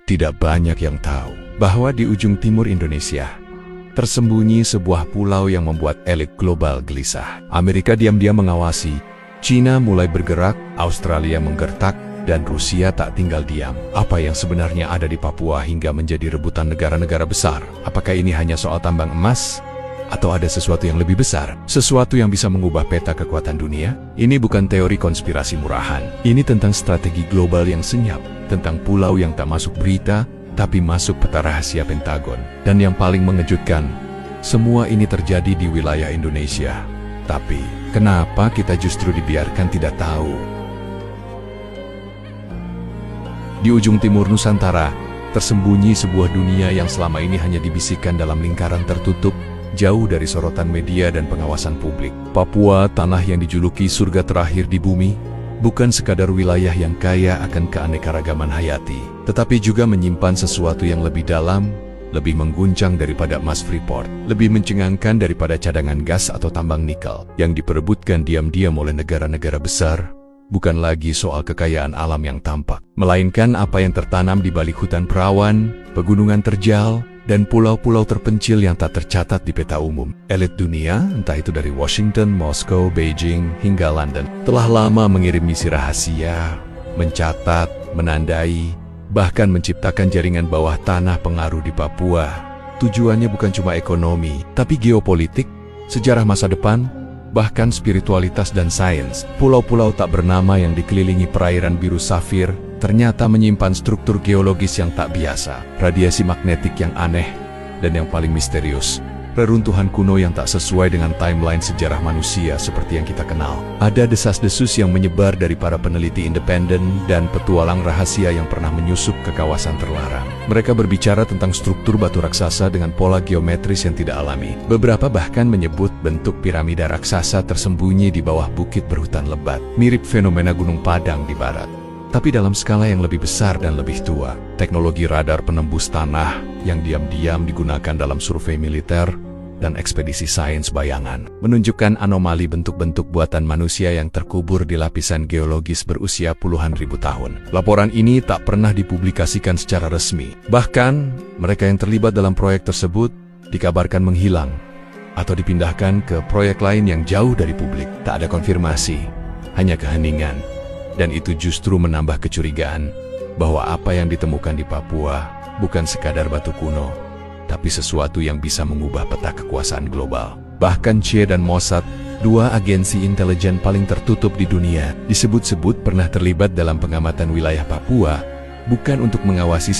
Tidak banyak yang tahu bahwa di ujung timur Indonesia tersembunyi sebuah pulau yang membuat elit global gelisah. Amerika diam-diam mengawasi, China mulai bergerak, Australia menggertak, dan Rusia tak tinggal diam. Apa yang sebenarnya ada di Papua hingga menjadi rebutan negara-negara besar? Apakah ini hanya soal tambang emas? Atau ada sesuatu yang lebih besar? Sesuatu yang bisa mengubah peta kekuatan dunia? Ini bukan teori konspirasi murahan. Ini tentang strategi global yang senyap, tentang pulau yang tak masuk berita, tapi masuk peta rahasia Pentagon. Dan yang paling mengejutkan, semua ini terjadi di wilayah Indonesia. Tapi, kenapa kita justru dibiarkan tidak tahu? Di ujung timur Nusantara, tersembunyi sebuah dunia yang selama ini hanya dibisikkan dalam lingkaran tertutup, jauh dari sorotan media dan pengawasan publik. Papua, tanah yang dijuluki surga terakhir di bumi, bukan sekadar wilayah yang kaya akan keanekaragaman hayati, tetapi juga menyimpan sesuatu yang lebih dalam, lebih mengguncang daripada emas Freeport, lebih mencengangkan daripada cadangan gas atau tambang nikel, yang diperebutkan diam-diam oleh negara-negara besar. Bukan lagi soal kekayaan alam yang tampak, melainkan apa yang tertanam di balik hutan perawan, pegunungan terjal, dan pulau-pulau terpencil yang tak tercatat di peta umum. Elit dunia, entah itu dari Washington, Moskow, Beijing, hingga London, telah lama mengirim misi rahasia, mencatat, menandai, bahkan menciptakan jaringan bawah tanah pengaruh di Papua. Tujuannya bukan cuma ekonomi, tapi geopolitik, sejarah masa depan, bahkan spiritualitas dan sains. Pulau-pulau tak bernama yang dikelilingi perairan biru safir ternyata menyimpan struktur geologis yang tak biasa, radiasi magnetik yang aneh, dan yang paling misterius, reruntuhan kuno yang tak sesuai dengan timeline sejarah manusia seperti yang kita kenal. Ada desas-desus yang menyebar dari para peneliti independen dan petualang rahasia yang pernah menyusup ke kawasan terlarang. Mereka berbicara tentang struktur batu raksasa dengan pola geometris yang tidak alami. Beberapa bahkan menyebut bentuk piramida raksasa tersembunyi di bawah bukit berhutan lebat, mirip fenomena Gunung Padang di barat. Tapi dalam skala yang lebih besar dan lebih tua, teknologi radar penembus tanah yang diam-diam digunakan dalam survei militer dan ekspedisi sains bayangan menunjukkan anomali bentuk-bentuk buatan manusia yang terkubur di lapisan geologis berusia puluhan ribu tahun. Laporan ini tak pernah dipublikasikan secara resmi. Bahkan, mereka yang terlibat dalam proyek tersebut dikabarkan menghilang atau dipindahkan ke proyek lain yang jauh dari publik. Tak ada konfirmasi, hanya keheningan. Dan itu justru menambah kecurigaan bahwa apa yang ditemukan di Papua bukan sekadar batu kuno, tapi sesuatu yang bisa mengubah peta kekuasaan global. Bahkan CIA dan Mossad, dua agensi intelijen paling tertutup di dunia, disebut-sebut pernah terlibat dalam pengamatan wilayah Papua, bukan untuk mengawasi